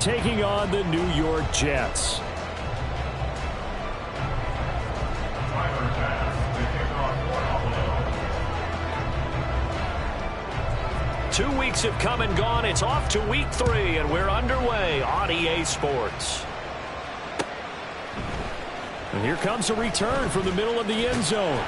taking on the New York Jets. 2 weeks have come and gone. It's off to week 3, and we're underway on EA Sports. And here comes a return from the middle of the end zone.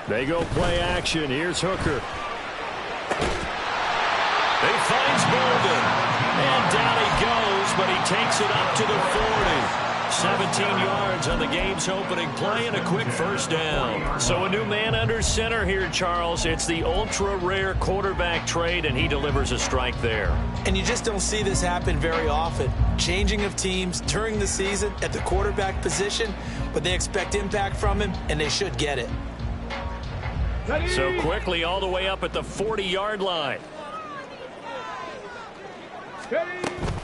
They go play action. Here's Hooker. He finds Bolden. And down he goes, but he takes it up to the 40. 17 yards on the game's opening play and a quick first down. So a new man under center here, Charles. It's the ultra-rare quarterback trade, and he delivers a strike there. And you just don't see this happen very often. Changing of teams during the season at the quarterback position, but they expect impact from him, and they should get it. So quickly all the way up at the 40-yard line.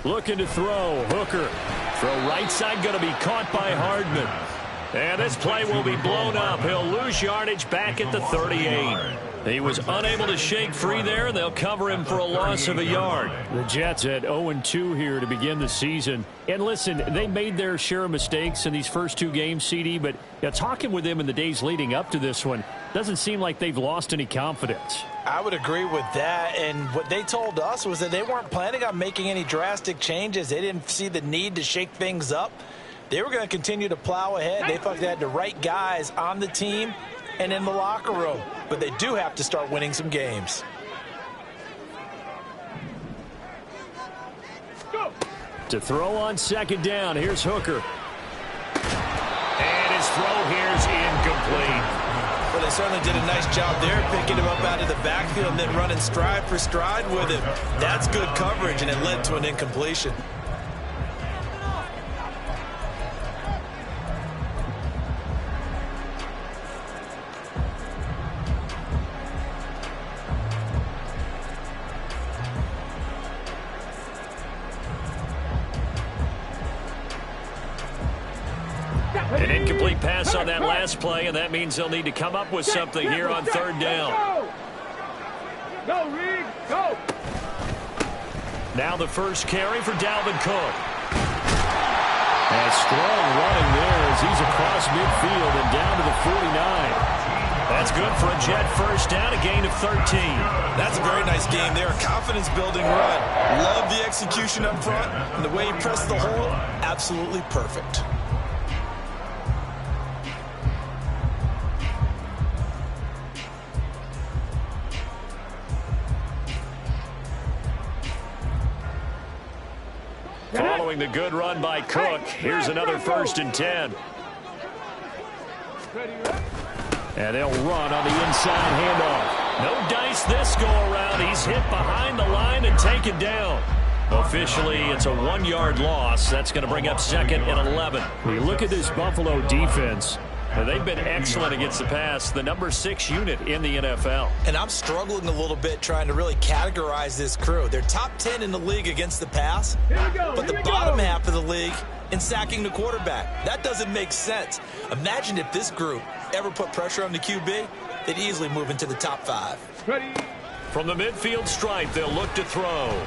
Looking to throw. Hooker. Throw right side going to be caught by Hardman. And this play will be blown up. He'll lose yardage back at the 38. He was unable to shake free there. They'll cover him for a loss of a yard. The Jets at 0-2 here to begin the season. And listen, they made their share of mistakes in these first 2 games, CD, but talking with them in the days leading up to this one, doesn't seem like they've lost any confidence. I would agree with that, and what they told us was that they weren't planning on making any drastic changes. They didn't see the need to shake things up. They were going to continue to plow ahead. They thought they had the right guys on the team and in the locker room, but they do have to start winning some games. To throw on second down, here's Hooker. And his throw here's incomplete. Well, they certainly did a nice job there, picking him up out of the backfield and then running stride for stride with him. That's good coverage, and it led to an incompletion. An incomplete pass on that last play, and that means they'll need to come up with something here on third down. Go, Reed, go! Now the first carry for Dalvin Cook. And strong running there as he's across midfield and down to the 49. That's good for a Jet first down, a gain of 13. That's a very nice game there, a confidence-building run. Love the execution up front, and the way he pressed the hole, absolutely perfect. Following the good run by Cook, here's another 1st and 10. And they'll run on the inside handoff. No dice this go around. He's hit behind the line and taken down. Officially, it's a 1-yard loss. That's going to bring up 2nd and 11. We look at this Buffalo defense. They've been excellent against the pass, the number 6 unit in the NFL. And I'm struggling a little bit trying to really categorize this crew. They're top 10 in the league against the pass, but the bottom half of the league in sacking the quarterback. That doesn't make sense. Imagine if this group ever put pressure on the QB, they'd easily move into the top 5. From the midfield stripe, they'll look to throw.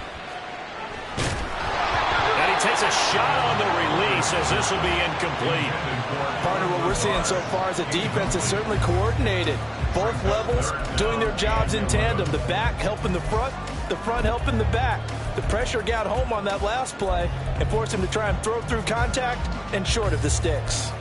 And he takes a shot on the release as this will be incomplete. Partner, what we're seeing so far is a defense is certainly coordinated. Both levels doing their jobs in tandem. The back helping the front helping the back. The pressure got home on that last play and forced him to try and throw through contact and short of the sticks.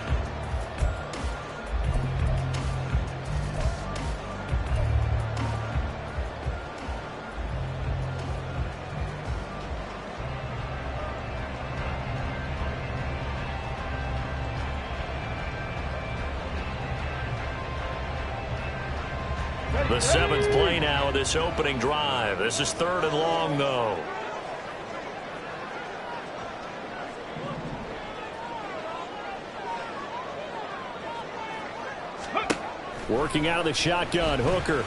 The 7th play now of this opening drive. This is 3rd and long, though. Working out of the shotgun, Hooker.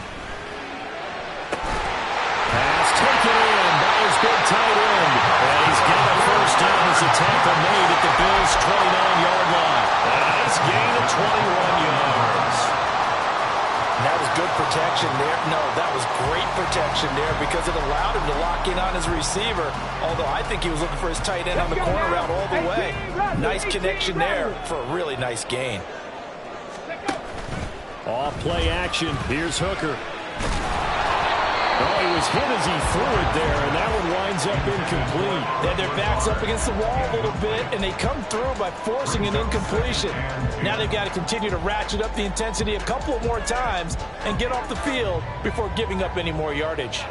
Pass taken in by his big tight end. And he's got a first down as a tackle made at the Bills' 29-yard line. And a nice gain of 21 yards. That was good protection there. No, that was great protection there because it allowed him to lock in on his receiver. Although I think he was looking for his tight end on the corner route all the way. Nice connection there for a really nice gain. Off play action. Here's Hooker. Oh, he was hit as he threw it there, and that one winds up incomplete. They had their backs up against the wall a little bit, and they come through by forcing an incompletion. Now they've got to continue to ratchet up the intensity a couple of more times and get off the field before giving up any more yardage.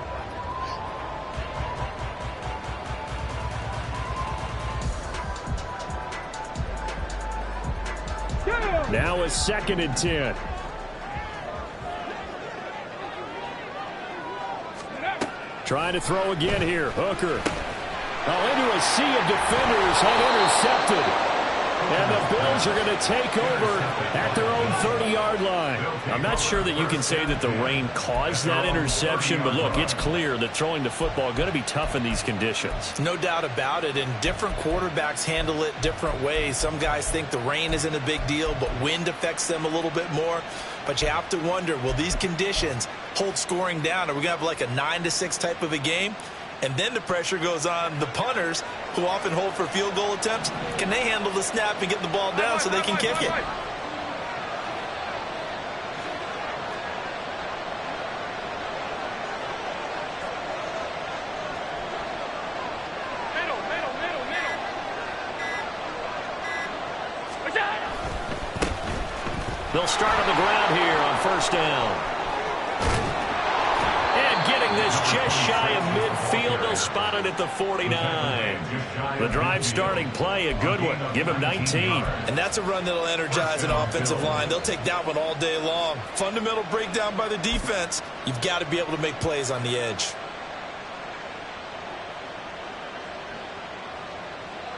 Now a 2nd and 10. Trying to throw again here. Hooker. Oh, into a sea of defenders and intercepted. And the Bills are going to take over at their own 30-yard line. I'm not sure that you can say that the rain caused that interception, but look, it's clear that throwing the football is going to be tough in these conditions. No doubt about it, and different quarterbacks handle it different ways. Some guys think the rain isn't a big deal, but wind affects them a little bit more. But you have to wonder, will these conditions hold scoring down? Are we going to have like a 9-6 type of a game? And then the pressure goes on the punters, who often hold for field goal attempts. Can they handle the snap and get the ball down so they can kick it? They'll start on the ground here on 1st down. And getting this just shy of midfield, they'll spot it at the 49. The drive starting play, a good one. Give him 19. And that's a run that'll energize an offensive line. They'll take that one all day long. Fundamental breakdown by the defense. You've got to be able to make plays on the edge.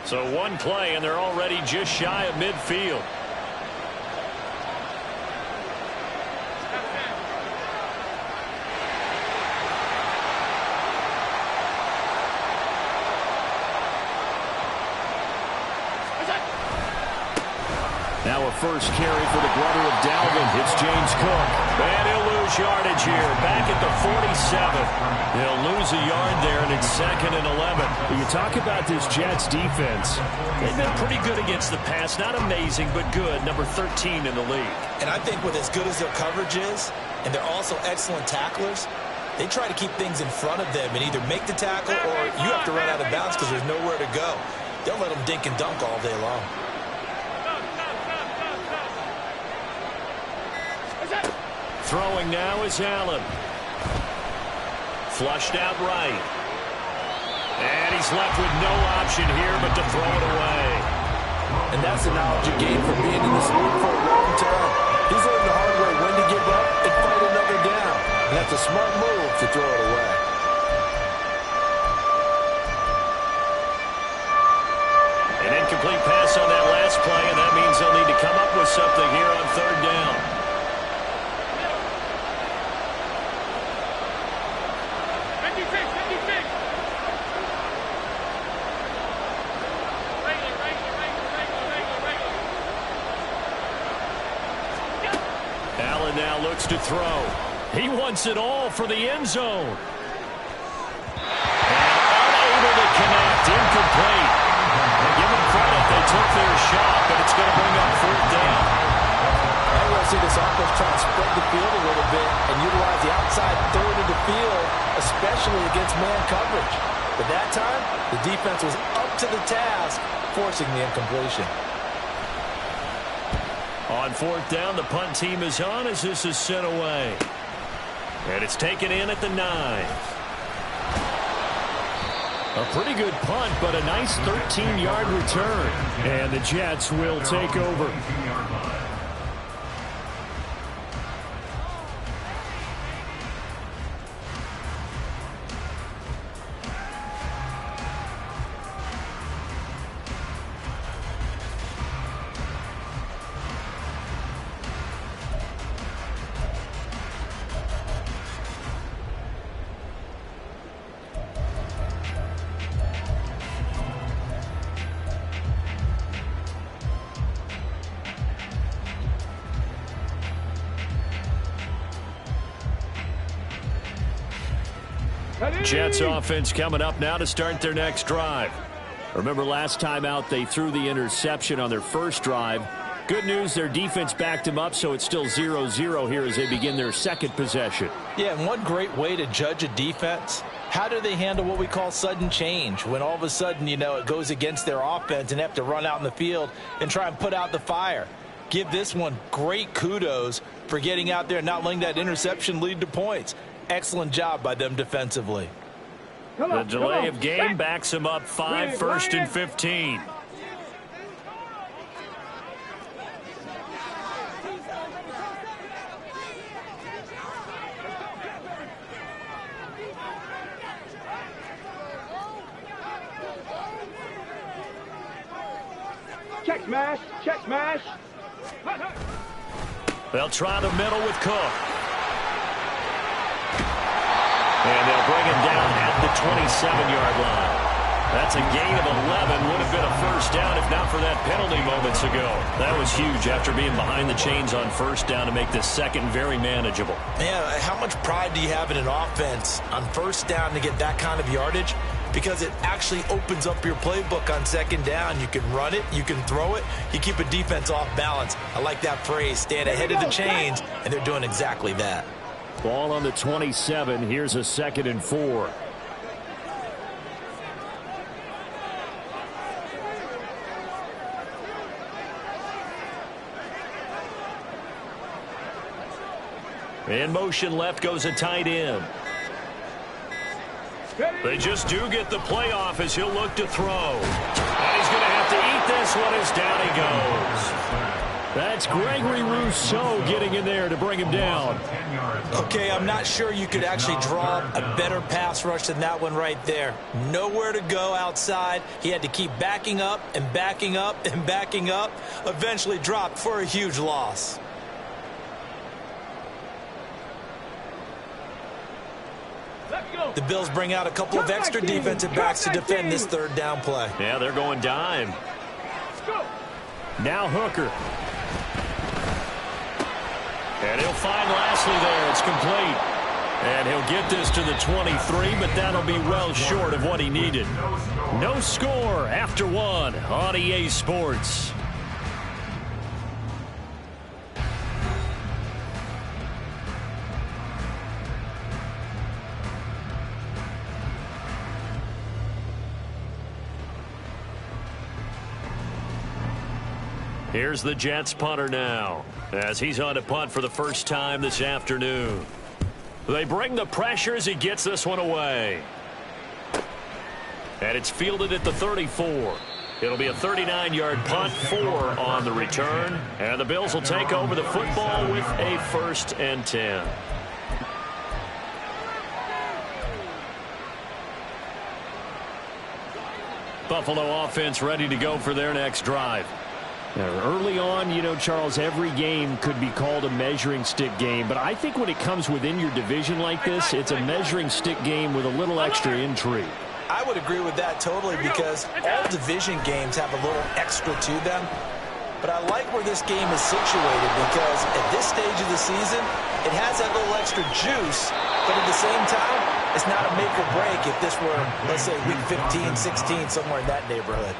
So one play, and they're already just shy of midfield. Now a first carry for the brother of Dalvin. It's James Cook. And he'll lose yardage here. Back at the 47. He'll lose a yard there, and it's 2nd and 11. When you talk about this Jets defense, they've been pretty good against the pass. Not amazing, but good. Number 13 in the league. And I think with as good as their coverage is, and they're also excellent tacklers, they try to keep things in front of them and either make the tackle or you have to run out of bounds because there's nowhere to go. They'll let them dink and dunk all day long. Throwing now is Allen. Flushed out right. And he's left with no option here but to throw it away. And that's the knowledge you gain from being in this league for a long time. He's learned the hard way when to give up and fight another down. And that's a smart move to throw it away. An incomplete pass on that last play, and that means they'll need to come up with something here on 3rd down. Allen now looks to throw. He wants it all for the end zone. And unable to connect. Incomplete. Give them credit. They took their shot, but it's going to bring up 4th down. I want to see this offense try to spread the field a little bit and utilize the outside third of the field, especially against man coverage. But that time, the defense was up to the task, forcing the incompletion. On 4th down, the punt team is on as this is sent away. And it's taken in at the 9. A pretty good punt, but a nice 13-yard return. And the Jets will take over. Jets offense coming up now to start their next drive. Remember last time out they threw the interception on their first drive. Good news, their defense backed them up, so it's still 0-0 here as they begin their second possession. Yeah, and one great way to judge a defense, how do they handle what we call sudden change? When all of a sudden, you know, it goes against their offense and they have to run out in the field and try and put out the fire. Give this one great kudos for getting out there and not letting that interception lead to points. Excellent job by them defensively. The delay of game backs them up 5, 1st and 15. Check smash, check smash. They'll try the middle with Cook. And they'll bring him down at the 27-yard line. That's a gain of 11. Would have been a first down if not for that penalty moments ago. That was huge after being behind the chains on first down to make this second very manageable. Man, how much pride do you have in an offense on first down to get that kind of yardage? Because it actually opens up your playbook on second down. You can run it, you can throw it, you keep a defense off balance. I like that phrase, stand ahead of the chains, and they're doing exactly that. Ball on the 27. Here's a 2nd and 4. In motion left goes a tight end. They just do get the play off as he'll look to throw. And he's going to have to eat this one as down he goes. That's Gregory Rousseau getting in there to bring him down. Okay, I'm not sure you could actually draw a better pass rush than that one right there. Nowhere to go outside. He had to keep backing up and backing up and backing up. Eventually dropped for a huge loss. The Bills bring out a couple of extra defensive backs to defend this third down play. Yeah, they're going dime. Now Hooker. And he'll find Lashley there. It's complete. And he'll get this to the 23, but that'll be well short of what he needed. No score after 1 on EA Sports. Here's the Jets punter now, as he's on to punt for the first time this afternoon. They bring the pressure as he gets this one away. And it's fielded at the 34. It'll be a 39-yard punt, 4 on the return. And the Bills will take over the football with a 1st and 10. Buffalo offense ready to go for their next drive. Now, early on, you know, Charles, every game could be called a measuring stick game. But I think when it comes within your division like this, it's a measuring stick game with a little extra intrigue. I would agree with that totally because all division games have a little extra to them. But I like where this game is situated because at this stage of the season, it has that little extra juice. But at the same time, it's not a make or break if this were, let's say, week 15, 16, somewhere in that neighborhood.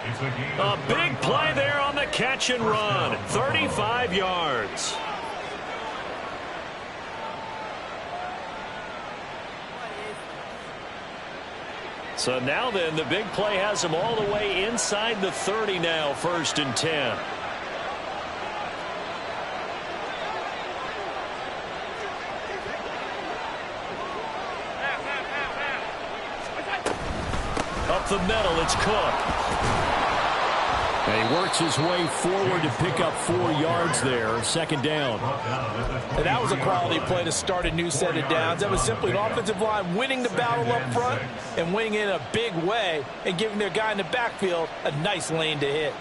A big play there on the catch and run. 35 yards. So now then, the big play has them all the way inside the 30 now, 1st and 10. Up the middle, it's Cook. And he works his way forward to pick up 4 yards there, 2nd down. And that was a quality play to start a new set of downs. That was simply an offensive line winning the battle up front and winning it in a big way and giving their guy in the backfield a nice lane to hit.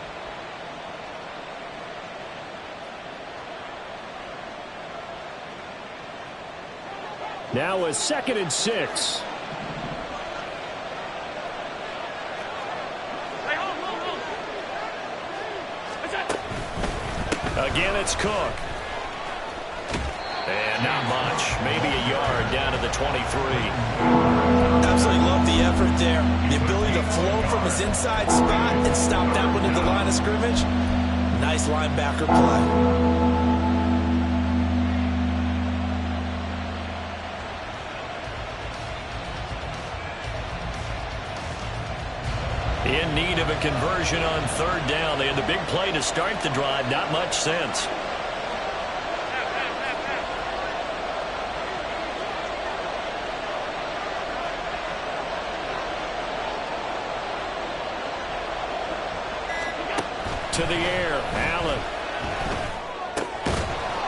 Now a 2nd and 6. Again, it's Cook. And Yeah, not much. Maybe a yard down to the 23. Absolutely love the effort there. The ability to flow from his inside spot and stop that one at the line of scrimmage. Nice linebacker play. In need of a conversion on third down. They had the big play to start the drive. Not much sense. To the air. Allen.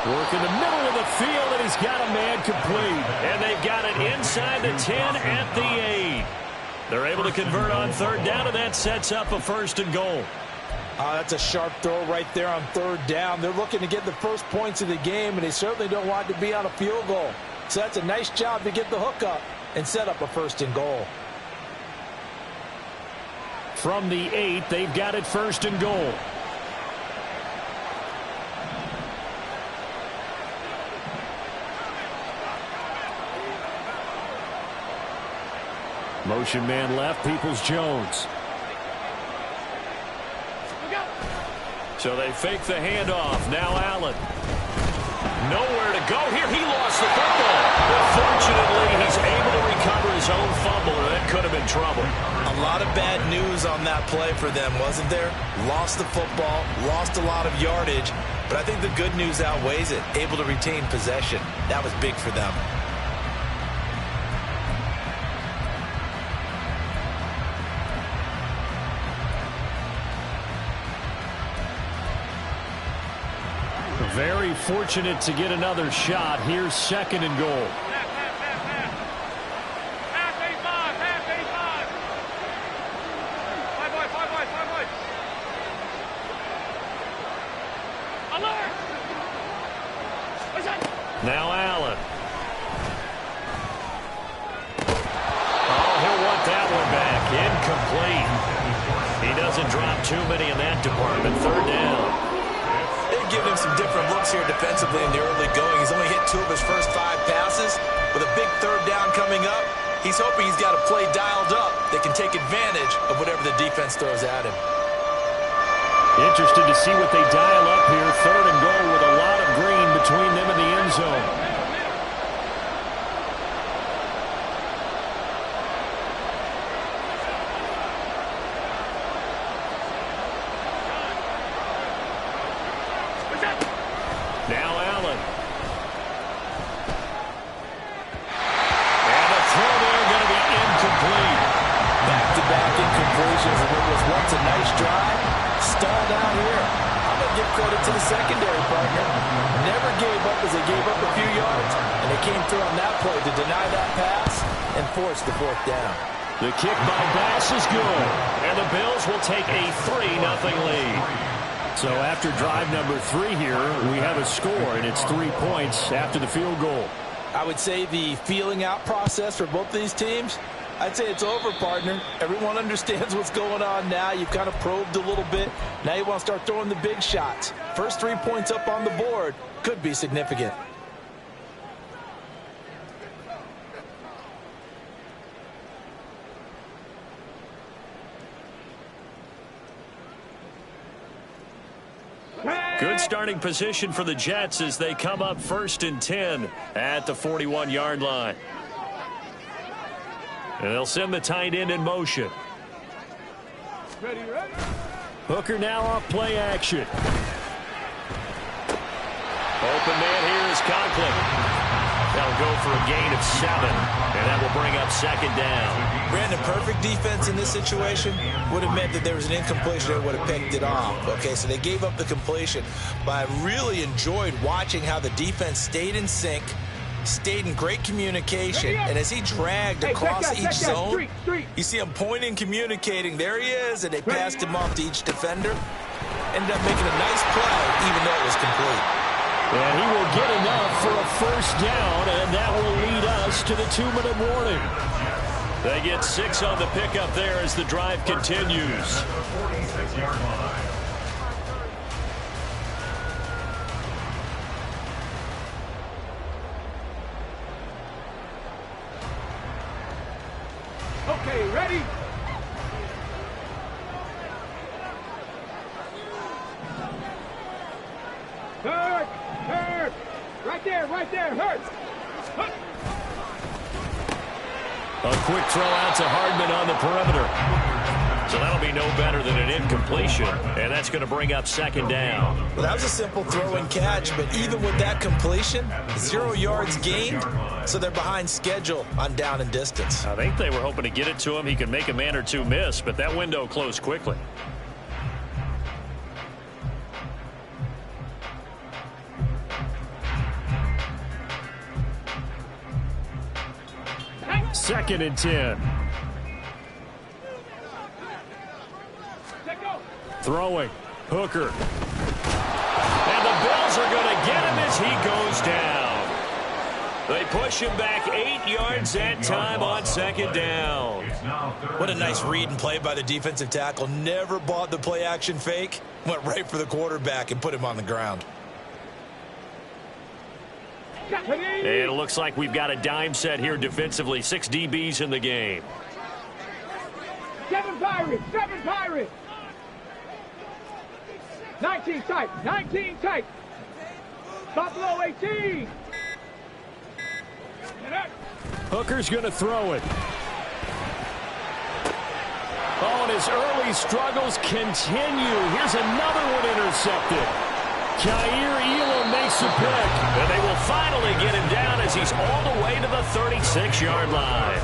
Work in the middle of the field, and he's got a man complete. And they've got it inside the 10 at the 8. They're able to convert on third down, and that sets up a first and goal. That's a sharp throw right there on third down. They're looking to get the first points of the game, and they certainly don't want to be on a field goal. So that's a nice job to get the hook up and set up a first and goal. From the 8, they've got it first and goal. Motion man left, Peoples-Jones. So they fake the handoff. Now Allen. Nowhere to go here. He lost the football. But fortunately, he's able to recover his own fumble, or that could have been trouble. A lot of bad news on that play for them, wasn't there? Lost the football, lost a lot of yardage, but I think the good news outweighs it. Able to retain possession. That was big for them. Very fortunate to get another shot. Here's second and goal. Now Allen. Oh, he'll want that one back. Incomplete. He doesn't drop too many in that department. Third down. Giving him some different looks here defensively in the early going. He's only hit 2 of his first 5 passes. With a big third down coming up, he's hoping he's got a play dialed up that can take advantage of whatever the defense throws at him. Interested to see what they dial up here. Third and goal with a lot of green between them and the end zone. Now Allen. And the throw there going to be incomplete. Back-to-back incompletions, and what was once a nice drive, stalled out here. I'm going to give credit to the secondary partner. Never gave up as they gave up a few yards, and they came through on that play to deny that pass and force the fourth down. The kick by Bass is good, and the Bills will take a 3-0 lead. So after drive number 3 here, we have a score, and it's 3 points after the field goal. I would say the feeling out process for both these teams, I'd say it's over, partner. Everyone understands what's going on now. You've kind of probed a little bit. Now you want to start throwing the big shots. First 3 points up on the board could be significant. Good starting position for the Jets as they come up 1st and 10 at the 41-yard line. And they'll send the tight end in motion. Ready. Hooker now off play action. Open man here is Conklin. They'll go for a gain of 7, and that will bring up 2nd down. Brandon, perfect defense in this situation would have meant that there was an incompletion that would have picked it off. Okay, so they gave up the completion, but I really enjoyed watching how the defense stayed in sync, stayed in great communication, and as he dragged across each zone, you see him pointing, communicating. There he is, and they passed him off to each defender. Ended up making a nice play, even though it was complete. And he will get enough for a first down, and that will lead us to the 2-minute warning. They get 6 on the pickup there as the drive continues. Okay, ready? Hurt! Hurt! Right there, hurt! A quick throw out to Hardman on the perimeter. So that'll be no better than an incompletion, and that's going to bring up second down. Well, that was a simple throw and catch, but even with that completion, 0 yards gained, so they're behind schedule on down and distance. I think they were hoping to get it to him. He could make a man or two miss, but that window closed quickly. Second and 10. Throwing. Hooker. And the Bills are going to get him as he goes down. They push him back 8 yards that time on second down. What a nice read and play by the defensive tackle. Never bought the play action fake. Went right for the quarterback and put him on the ground. And it looks like we've got a dime set here defensively. 6 DBs in the game. 7 Pirates! 19 tight! Buffalo 18! Hooker's going to throw it. Oh, and his early struggles continue. Here's another one intercepted. Kaiir Elam makes a pick, and they will finally get him down as he's all the way to the 36-yard line.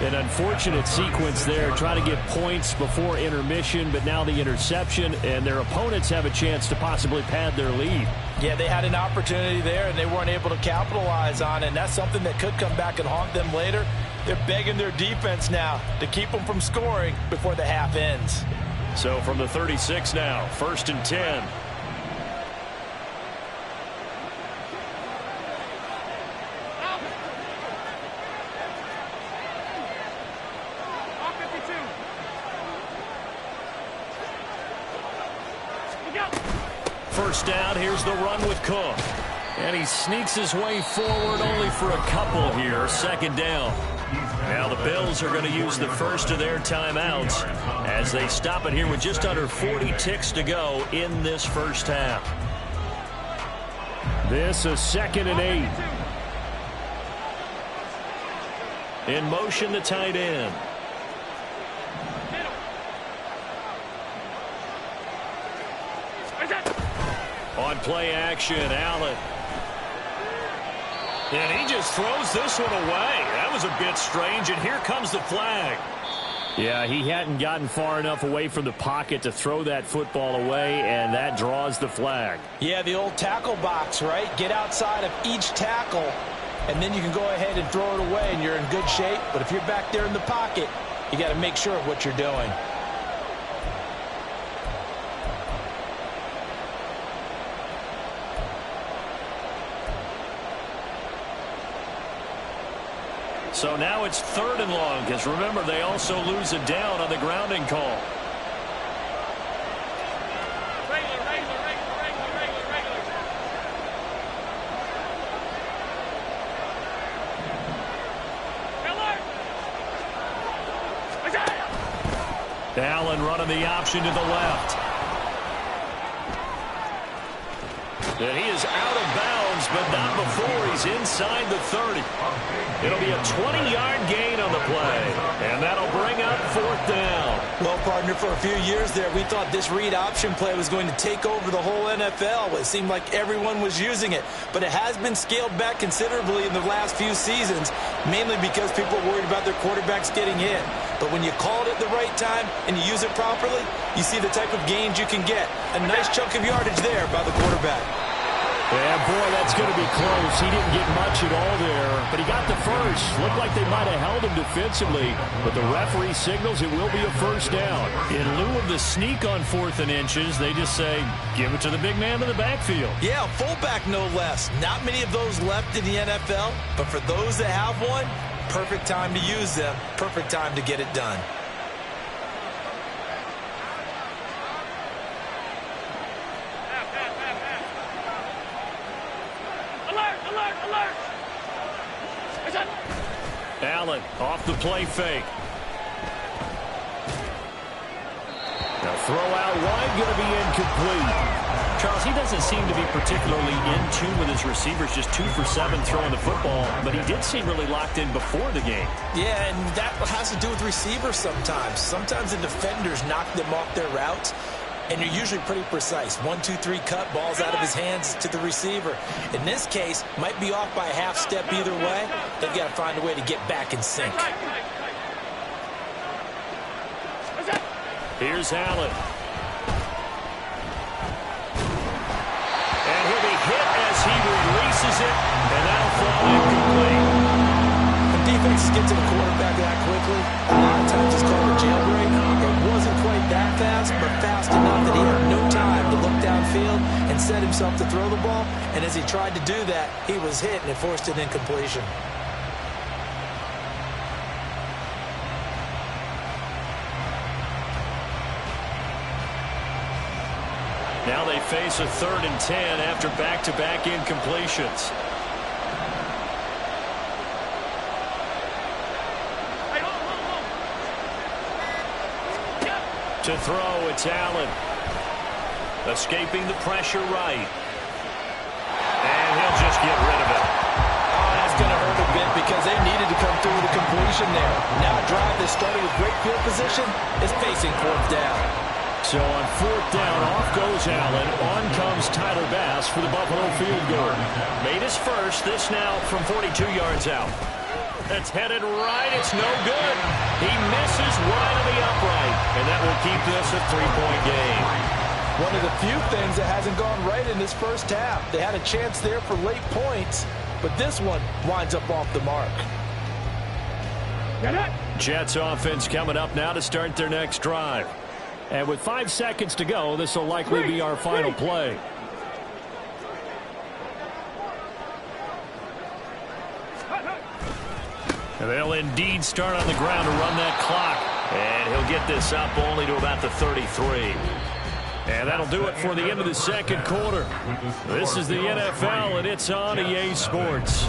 An unfortunate sequence there, trying to get points before intermission, but now the interception, and their opponents have a chance to possibly pad their lead. Yeah, they had an opportunity there, and they weren't able to capitalize on it, and that's something that could come back and haunt them later. They're begging their defense now to keep them from scoring before the half ends. So from the 36 now, 1st and 10. First down, here's the run with Cook. And he sneaks his way forward only for a couple here. Second down. Now the Bills are going to use the first of their timeouts as they stop it here with just under 40 ticks to go in this first half. This is 2nd and 8. In motion, the tight end. On play action, Allen. And he just throws this one away. That was a bit strange, and here comes the flag. Yeah, he hadn't gotten far enough away from the pocket to throw that football away, and that draws the flag. Yeah, the old tackle box, right? Get outside of each tackle, and then you can go ahead and throw it away, and you're in good shape. But if you're back there in the pocket, you got to make sure of what you're doing. So now it's 3rd and long, because remember, they also lose a down on the grounding call. Allen running the option to the left. And he is out of bounds, but not before he's inside the 30. It'll be a 20-yard gain on the play, and that'll bring up 4th down. Well, partner, for a few years there, we thought this read option play was going to take over the whole NFL. It seemed like everyone was using it, but it has been scaled back considerably in the last few seasons, mainly because people are worried about their quarterbacks getting hit. But when you call it at the right time and you use it properly, you see the type of gains you can get. A nice chunk of yardage there by the quarterback. Yeah, boy, that's going to be close. He didn't get much at all there, but he got the first. Looked like they might have held him defensively, but the referee signals it will be a first down. In lieu of the sneak on 4th and inches, they just say, give it to the big man in the backfield. Yeah, fullback no less. Not many of those left in the NFL, but for those that have one, perfect time to use them, perfect time to get it done. Allen off the play fake. A throw out wide, going to be incomplete. Charles, he doesn't seem to be particularly in tune with his receivers, just 2 for 7 throwing the football, but he did seem really locked in before the game. Yeah, and that has to do with receivers sometimes. Sometimes the defenders knock them off their routes, and you're usually pretty precise. 1, 2, 3 cut, ball's out of his hands to the receiver. In this case, might be off by a half step either way. They've got to find a way to get back in sync. Here's Allen. And he'll be hit as he releases it, and that'll fall incomplete. When defense get to the quarterback that quickly, a lot of times it's called a jailbreak. It wasn't quite that fast, but fast enough that he had no time to look downfield and set himself to throw the ball. And as he tried to do that, he was hit, and it forced an incompletion. Now they face a 3rd and 10 after back-to-back incompletions. To throw, it's Allen. Escaping the pressure right. And he'll just get rid of it. Oh, that's going to hurt a bit because they needed to come through with a completion there. Now a drive that started with great field position is facing 4th down. So on 4th down, off goes Allen. On comes Tyler Bass for the Buffalo field goal. Made his first, this now from 42 yards out. It's headed right, it's no good. He misses wide of the upright, and that will keep this a 3-point game. One of the few things that hasn't gone right in this first half. They had a chance there for late points, but this one winds up off the mark. Jets offense coming up now to start their next drive. And with 5 seconds to go, this will likely be our final play. And they'll indeed start on the ground to run that clock. And he'll get this up only to about the 33. And that'll do it for the end of the second quarter. This is the NFL, and it's on EA Sports.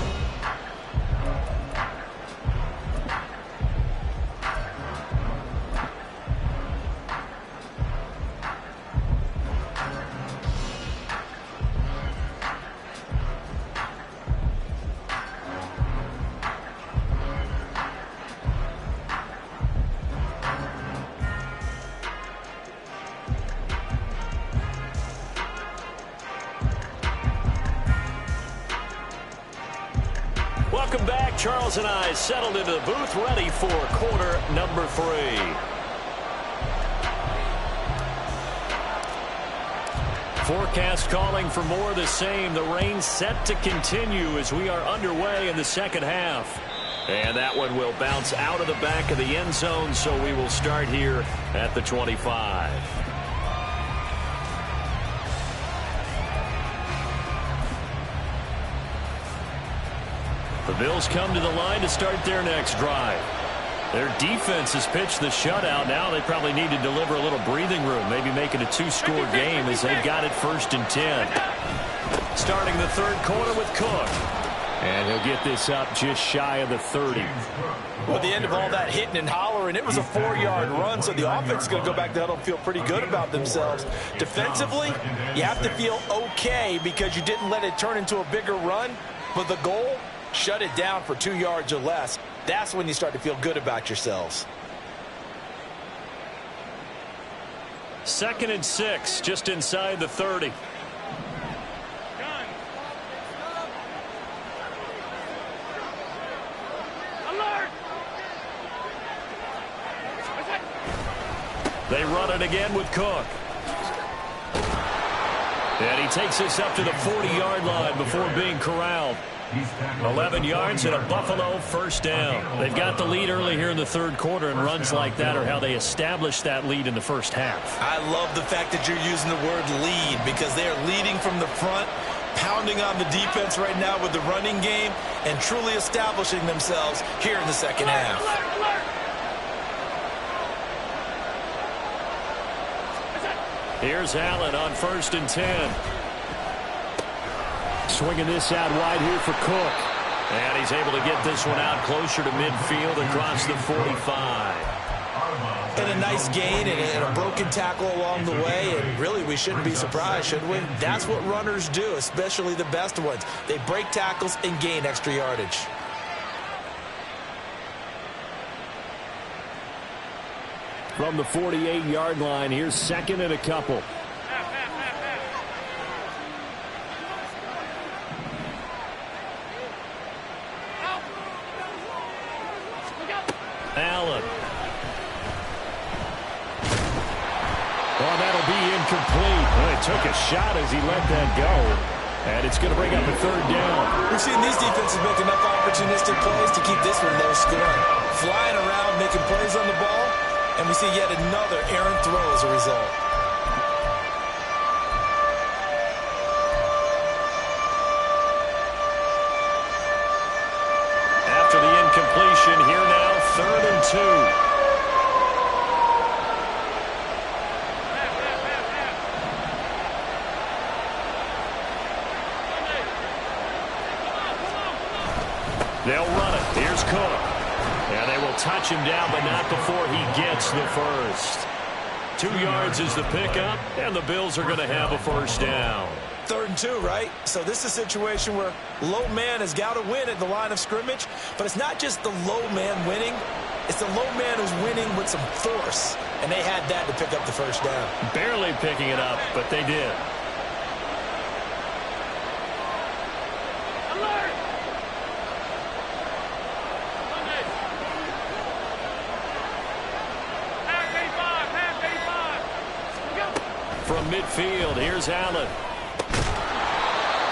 Welcome back. Charles and I settled into the booth, ready for quarter number 3. Forecast calling for more of the same. The rain set to continue as we are underway in the second half. And that one will bounce out of the back of the end zone, so we will start here at the 25. The Bills come to the line to start their next drive. Their defense has pitched the shutout. Now they probably need to deliver a little breathing room, maybe make it a 2-score game as they've got it 1st and 10. Starting the third quarter with Cook. And he'll get this up just shy of the 30. Well, at the end of all that hitting and hollering, it was a 4-yard run, so the offense is going to go back to huddle and feel pretty good about themselves. Defensively, you have to feel okay because you didn't let it turn into a bigger run, but the goal, shut it down for 2 yards or less. That's when you start to feel good about yourselves. 2nd and 6, just inside the 30. They run it again with Cook. And he takes this up to the 40-yard line before being corralled. 11 yards and a Buffalo 1st down. They've got the lead early here in the third quarter, and runs like that are how they established that lead in the first half. I love the fact that you're using the word lead because they are leading from the front, pounding on the defense right now with the running game, and truly establishing themselves here in the second half. Here's Allen on 1st and 10. Swinging this out wide here for Cook. And he's able to get this one out closer to midfield across the 45. And a nice gain and a broken tackle along the way, and really we shouldn't be surprised, should we? That's what runners do, especially the best ones. They break tackles and gain extra yardage. From the 48-yard line, here's second and a couple. Allen. Oh, that'll be incomplete. Well, he took a shot as he let that go. And it's going to bring up a third down. We've seen these defenses make enough opportunistic plays to keep this one low scoring. Flying around, making plays on the ball, and we see yet another errant throw as a result. After the incompletion, here now, 3rd and 2. They'll run it. Here's Cook. And they will touch him down, but not before he gets the first. 2 yards is the pickup, and the Bills are going to have a first down. 3rd and 2, right? So this is a situation where low man has got to win at the line of scrimmage, but it's not just the low man winning. It's the low man who's winning with some force, and they had that to pick up the first down. Barely picking it up, but they did. From midfield, here's Allen.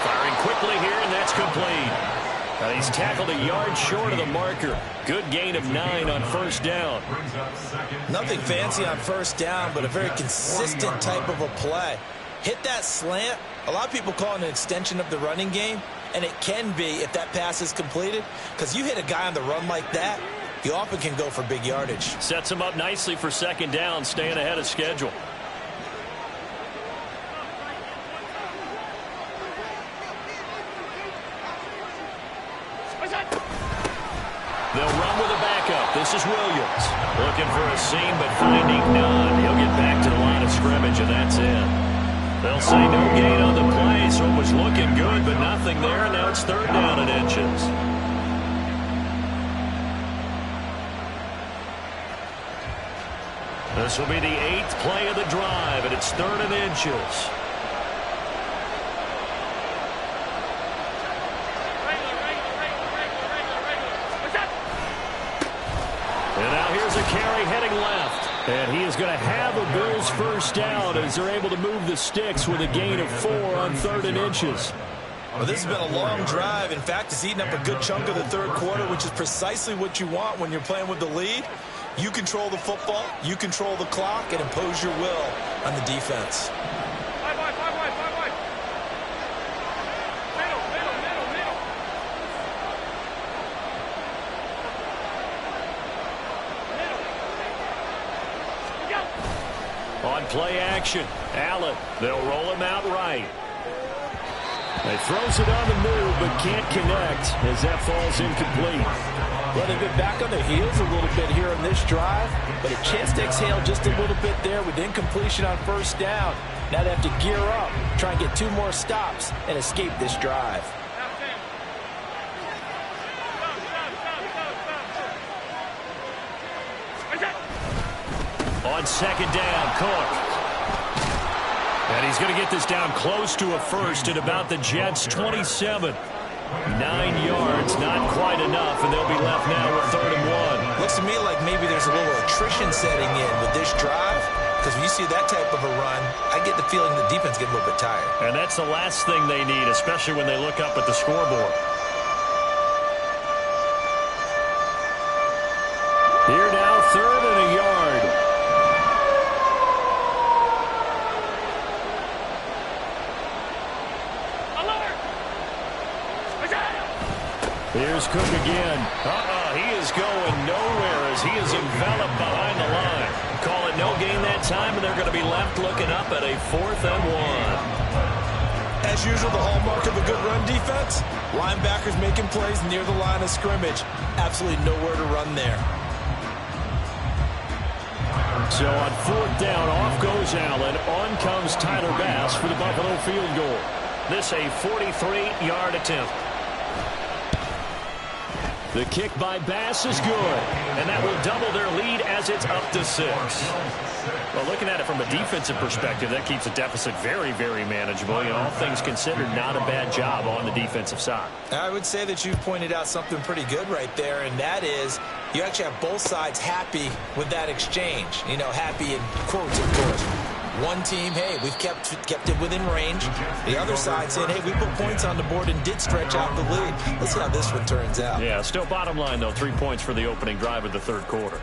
Firing quickly here, and that's complete. And he's tackled a yard short of the marker. Good gain of 9 on first down. Nothing fancy on first down, but a very consistent type of a play. Hit that slant. A lot of people call it an extension of the running game, and it can be if that pass is completed, because you hit a guy on the run like that, you often can go for big yardage. Sets him up nicely for second down, staying ahead of schedule. They'll run with a backup. This is Williams. Looking for a seam, but finding none. He'll get back to the line of scrimmage, and that's it. They'll say no gain on the play, so it was looking good, but nothing there. Now it's 3rd down and inches. This will be the 8th play of the drive, and it's 3rd and inches. And now here's a carry heading left. And he is going to have a Bills first down as they're able to move the sticks with a gain of 4 on 3rd and inches. Well, this has been a long drive. In fact, it's eaten up a good chunk of the 3rd quarter, which is precisely what you want when you're playing with the lead. You control the football, you control the clock, and impose your will on the defense. On play action, Allen. They'll roll him out right. They throws it on the move, but can't connect as that falls incomplete. Well, they've been back on their heels a little bit here on this drive, but a chance to exhale just a little bit there with incompletion on first down. Now they have to gear up, try and get 2 more stops, and escape this drive. On second down, Cook. And he's going to get this down close to a first at about the Jets' 27. 9 yards, not quite enough, and they'll be left now with 3rd and 1. Looks to me like maybe there's a little attrition setting in with this drive, because when you see that type of a run, I get the feeling the defense get a little bit tired. And that's the last thing they need, especially when they look up at the scoreboard. Here now, 3rd and a yard. Here's Cook again. He is going nowhere as he is enveloped behind the line. Call it no gain that time, and they're going to be left looking up at a 4th and 1. As usual, the hallmark of a good run defense, linebackers making plays near the line of scrimmage. Absolutely nowhere to run there. So on fourth down, off goes Allen. On comes Tyler Bass for the Buffalo field goal. This a 43-yard attempt. The kick by Bass is good, and that will double their lead as it's up to 6. Well, looking at it from a defensive perspective, that keeps the deficit very, very manageable. You know, all things considered, not a bad job on the defensive side. I would say that you've pointed out something pretty good right there, and that is you actually have both sides happy with that exchange. You know, happy in quotes, of course. One team, hey, we've kept it within range. The other side saying, hey, we put points on the board and did stretch out the lead. Let's see how this one turns out. Yeah, still bottom line, though, 3 points for the opening drive of the third quarter.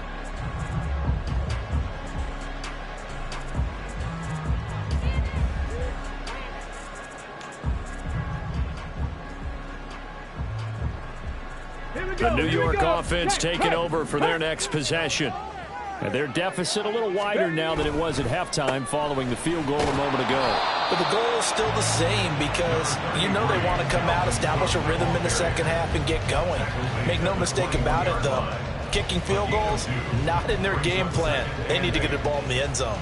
The New York offense taking over for their next possession. And their deficit a little wider now than it was at halftime following the field goal a moment ago. But the goal is still the same because you know they want to come out, establish a rhythm in the second half, and get going. Make no mistake about it, though. Kicking field goals, not in their game plan. They need to get the ball in the end zone.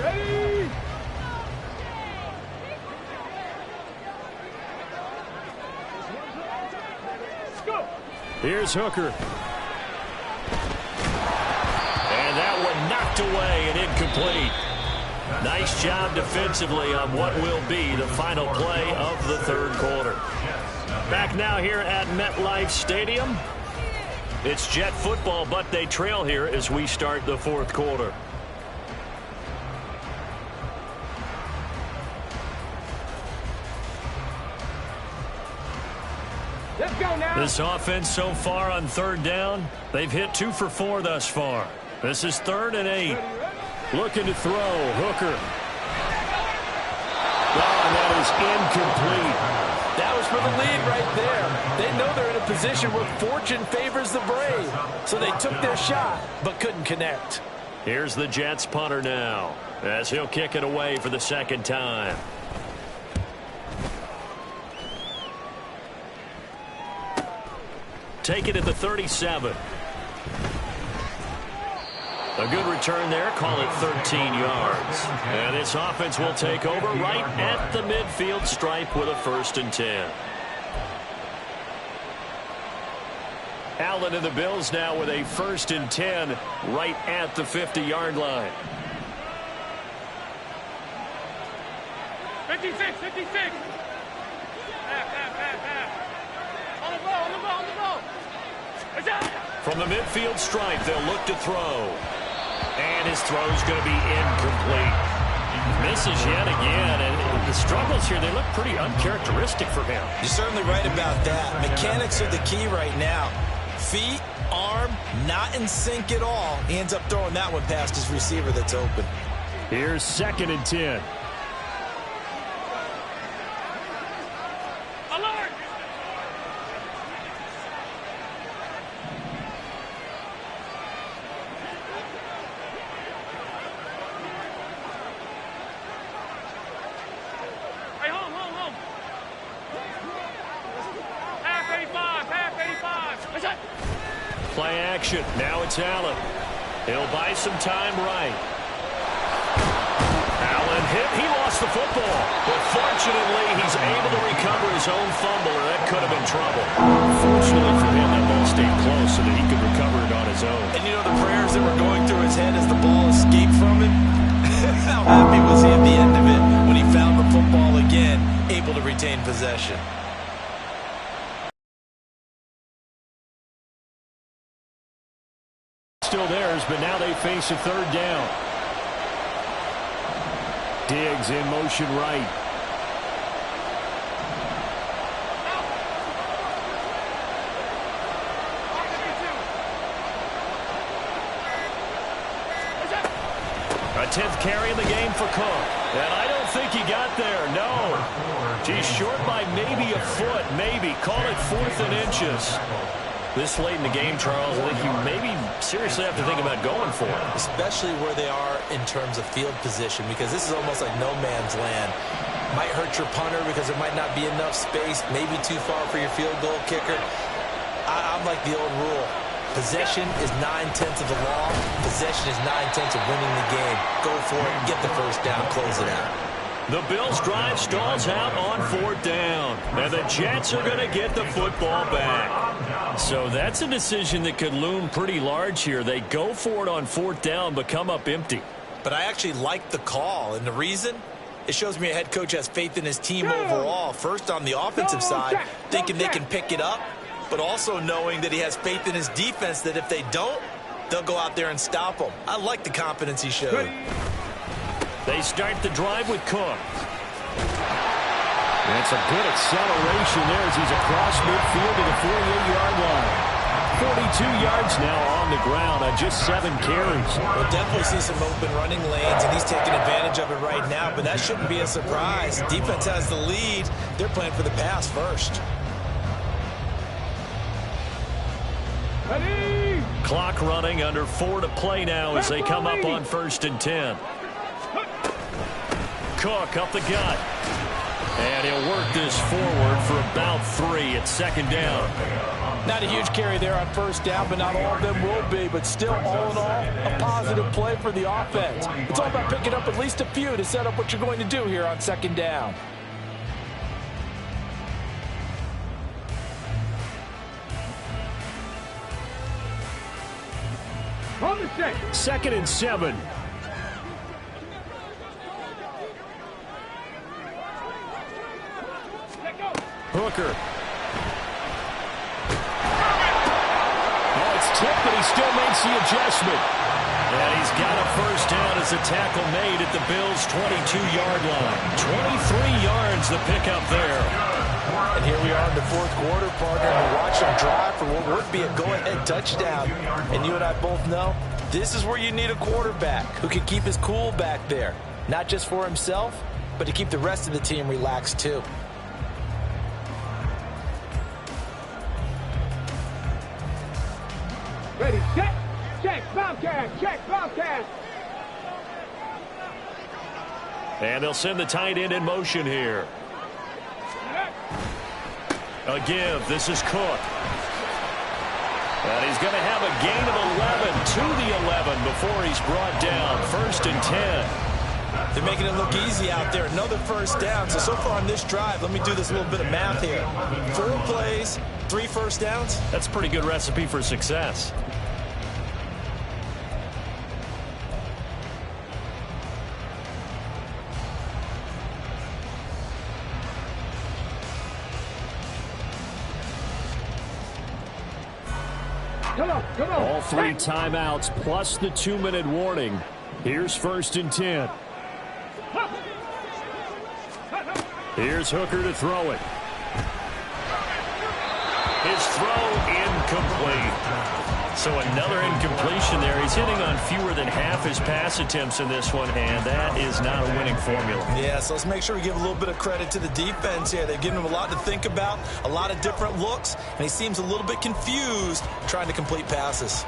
Ready? Let's go. Here's Hooker. And that one knocked away and incomplete. Nice job defensively on what will be the final play of the third quarter. Back now here at MetLife Stadium. It's Jet football, but they trail here as we start the fourth quarter. Let's go now. This offense so far on third down, they've hit 2 for 4 thus far. This is 3rd and 8. Looking to throw, Hooker. Oh, and that is incomplete. That was for the lead right there. They know they're in a position where fortune favors the brave. So they took their shot, but couldn't connect. Here's the Jets punter now, as he'll kick it away for the second time. Take it at the 37. A good return there. Call it 13 yards. And this offense will take over right at the midfield stripe with a 1st and 10. Allen and the Bills now with a 1st and 10 right at the 50-yard line. 56, 56. On the ball, on the ball, on the ball. From the midfield stripe, they'll look to throw. And his throw's going to be incomplete. Misses yet again, and the struggles here, they look pretty uncharacteristic for him. You're certainly right about that. Mechanics are the key right now. Feet, arm, not in sync at all. He ends up throwing that one past his receiver that's open. Here's 2nd and 10. Alert! Hey, home. Half 85. What's that? Play action. Now it's Allen. He'll buy some time right. Allen hit. He lost the football. But fortunately, he's able to recover his own fumble, or that could have been trouble. Fortunately for him, that ball stayed close so that he could recover it on his own. And you know the prayers that were going through his head as the ball escaped from him? How happy was he at the end of it when he found the football again, able to retain possession? Still theirs, but now they face a 3rd down. Diggs in motion right. A 10th carry in the game for Cook. And I don't think he got there, no. He's short by maybe a foot, maybe. Call it 4th and inches. This late in the game, Charles, I think you maybe seriously have to think about going for it. Especially where they are in terms of field position, because this is almost like no man's land. Might hurt your punter because there might not be enough space, maybe too far for your field goal kicker. I'm like the old rule. Possession is 9/10 of the law. Possession is 9/10 of winning the game. Go for it, get the first down, close it out. The Bills' drive stalls out on 4th down, and the Jets are going to get the football back. So that's a decision that could loom pretty large here. They go for it on 4th down, but come up empty. But I actually like the call, and the reason? It shows me a head coach has faith in his team overall. First on the offensive side, thinking they can pick it up, but also knowing that he has faith in his defense that if they don't, they'll go out there and stop them. I like the confidence he showed. They start the drive with Cook. That's a good acceleration there as he's across midfield to the 48-yard line. 42 yards now on the ground on just 7 carries. We'll definitely see some open running lanes, and he's taking advantage of it right now, but that shouldn't be a surprise. Defense has the lead. They're playing for the pass first. Ready? Clock running, under 4 to play now as they come up on 1st and 10. Cook up the gut. And he'll work this forward for about 3 at 2nd down. Not a huge carry there on 1st down, but not all of them will be. But still, all in all, a positive play for the offense. It's all about picking up at least a few to set up what you're going to do here on 2nd down. On the set. 2nd and 7. Hooker. Oh, it's tipped, but he still makes the adjustment. And he's got a 1st down as a tackle made at the Bills' 22-yard line. 23 yards the pickup there. And here we are in the 4th quarter, partner, and watch them drive for what would be a go-ahead touchdown. And you and I both know this is where you need a quarterback who can keep his cool back there. Not just for himself, but to keep the rest of the team relaxed too. Ready, set, check, Bobcat, check, Bobcat. And they'll send the tight end in motion here. A give. This is Cook. And he's going to have a gain of 11 to the 11 before he's brought down. 1st and 10. They're making it look easy out there. Another 1st down. So far on this drive, let me do this little bit of math here. 4 plays, 3 1st downs. That's a pretty good recipe for success. Come on, come on. All 3 timeouts plus the 2-minute warning. Here's 1st and 10. Here's Hooker to throw it. His throw incomplete. So another incompletion there. He's hitting on fewer than half his pass attempts in this one, and that is not a winning formula. Yeah, so let's make sure we give a little bit of credit to the defense here. They've given him a lot to think about, a lot of different looks, and he seems a little bit confused trying to complete passes.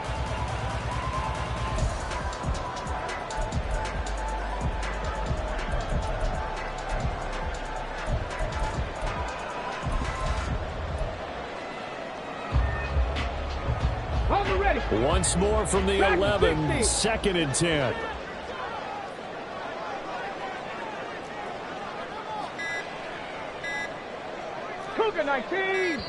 Once more from the 11, 2nd and 10. Cougar 19.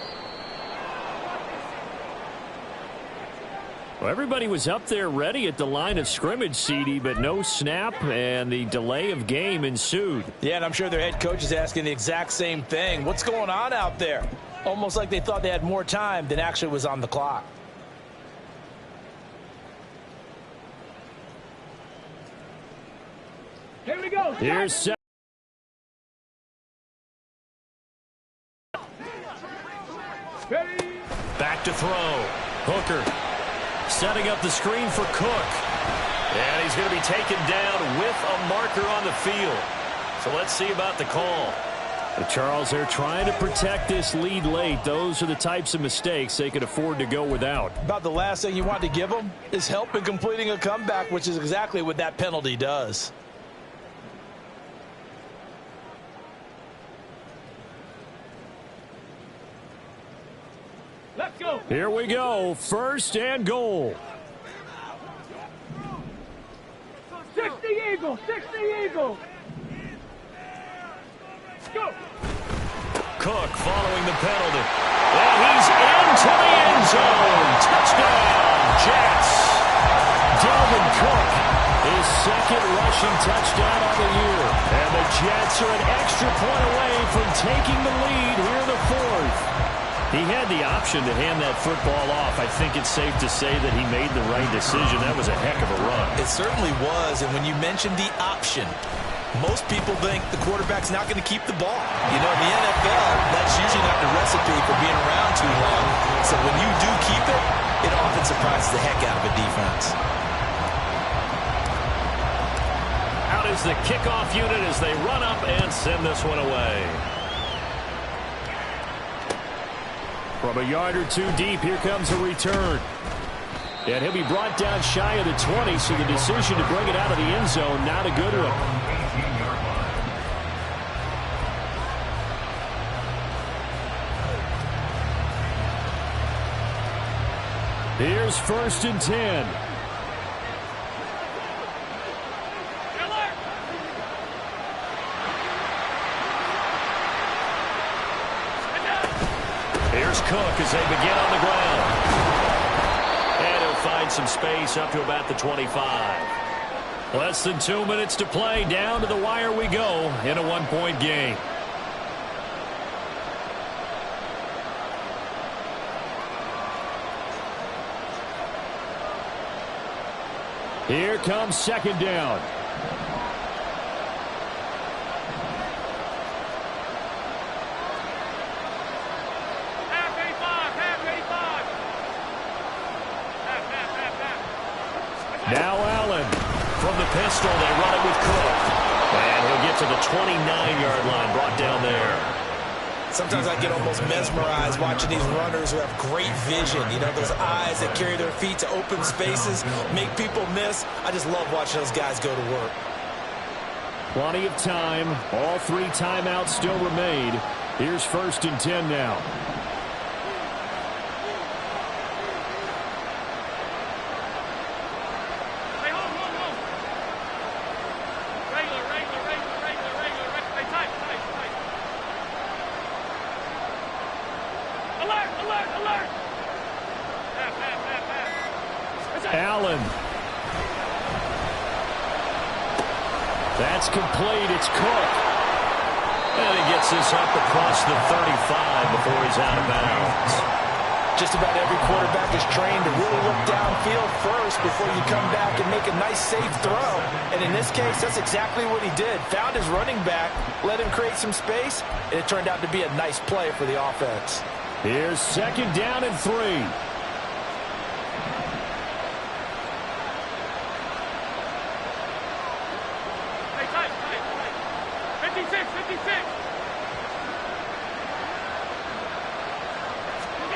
Well, everybody was up there ready at the line of scrimmage, CD, but no snap, and the delay of game ensued. Yeah, and I'm sure their head coach is asking the exact same thing. What's going on out there? Almost like they thought they had more time than actually was on the clock. Here we go. Here's Ready. back to throw. Hooker setting up the screen for Cook. And he's going to be taken down with a marker on the field. So let's see about the call. Charles, they're trying to protect this lead late. Those are the types of mistakes they could afford to go without. About the last thing you want to give them is help in completing a comeback, which is exactly what that penalty does. Let's go. Here we go. First and goal. 60 Eagles, 60 Eagles. Go. Cook following the penalty. And he's into the end zone. Touchdown, Jets. Dalvin Cook, his second rushing touchdown of the year. And the Jets are an extra point away from taking the lead here in the fourth. He had the option to hand that football off. I think it's safe to say that he made the right decision. That was a heck of a run. It certainly was, and when you mentioned the option, most people think the quarterback's not going to keep the ball. You know, in the NFL, that's usually not the recipe for being around too long. So when you do keep it, it often surprises the heck out of a defense. Out is the kickoff unit as they run up and send this one away. From a yard or two deep, here comes a return. And he'll be brought down shy of the 20, so the decision to bring it out of the end zone, not a good one. Here's first and 10. Here's Cook as they begin on the ground. And he'll find some space up to about the 25. Less than 2 minutes to play. Down to the wire we go in a one-point game. Here comes second down. Now Allen from the pistol. They run it with Cook. And he'll get to the 29-yard line, brought down there. Sometimes I get almost mesmerized watching these runners who have great vision. You know, those eyes that carry their feet to open spaces, make people miss. I just love watching those guys go to work. Plenty of time. All three timeouts still remain. Here's first and 10 now. Allen. That's complete. It's Cook. And he gets this up across the 35 before he's out of bounds. Just about every quarterback is trained to really look downfield first before you come back and make a nice, safe throw. And in this case, that's exactly what he did. Found his running back, let him create some space, and it turned out to be a nice play for the offense. Here's second down and 3.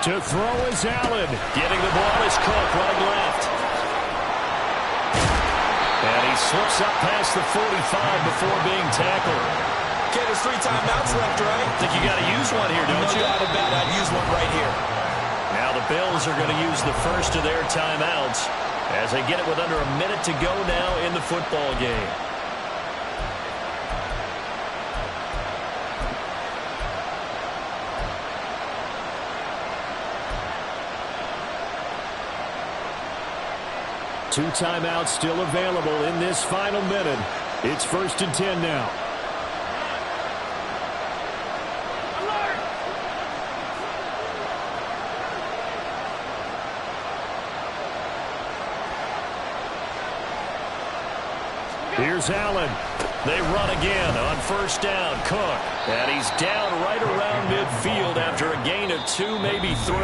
To throw is Allen. Getting the ball is Cook, running left. And he slips up past the 45 before being tackled. Okay, there's 3 timeouts left, right? I think you got to use one here, don't you? No doubt about it. I'd use one right here. Now the Bills are going to use the first of their timeouts as they get it with under a minute to go now in the football game. Two timeouts still available in this final minute. It's first and 10 now. Here's Allen. They run again on first down. Cook. And he's down right around midfield after a gain of 2, maybe 3.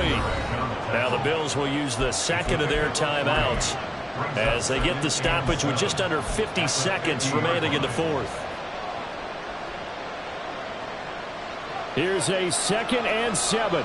Now the Bills will use the second of their timeouts as they get the stoppage with just under 50 seconds remaining in the fourth. Here's a 2nd and 7.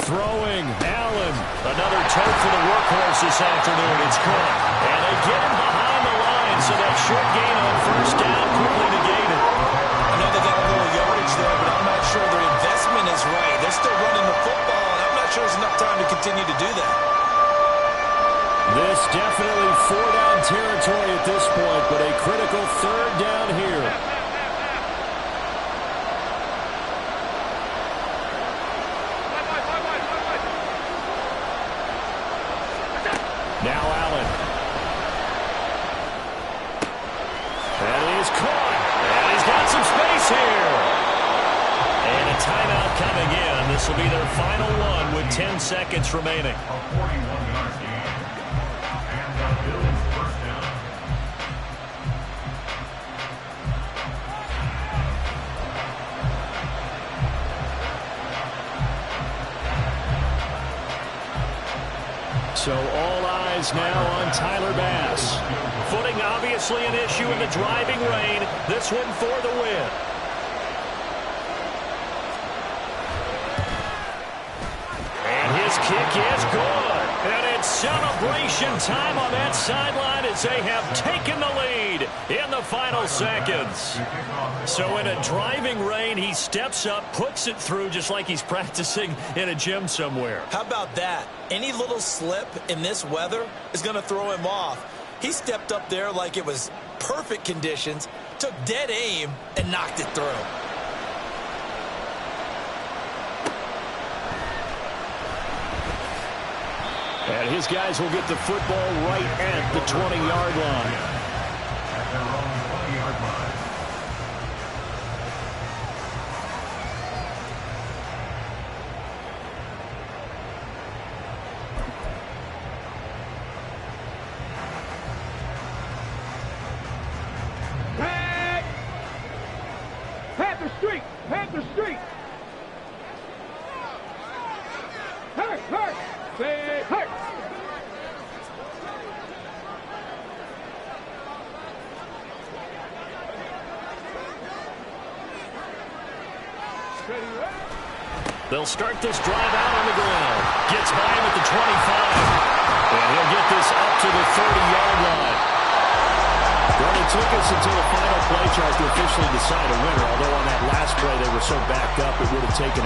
Throwing, Allen. Another toe for the workhorse this afternoon. It's caught. And they get him behind the line, so that short gain on 1st down quickly negated. I know they got a little yardage there, but I'm not sure their investment is right. They're still running the football, and I'm not sure there's enough time to continue to do that. This definitely 4-down territory at this point, but a critical 3rd down here. Now Allen. And he's caught. And he's got some space here. And a timeout coming in. This will be their final one with 10 seconds remaining. So all eyes now on Tyler Bass. Footing obviously an issue in the driving rain. This one for the win. And his kick is good. And it's celebration time on that sideline as they have taken the lead in the final seconds. So in a driving rain, he steps up, puts it through just like he's practicing in a gym somewhere. How about that? Any little slip in this weather is going to throw him off. He stepped up there like it was perfect conditions, took dead aim, and knocked it through. And his guys will get the football right at the 20-yard line. Panther Street! Panther Street! Hurt! Hurt! Say hurt! They'll start this drive out on the ground. Gets by him at the 25. And he'll get this up to the 30-yard line. Well, it took us until the final play tries to officially decide a winner, although on that last play they were so backed up it would have taken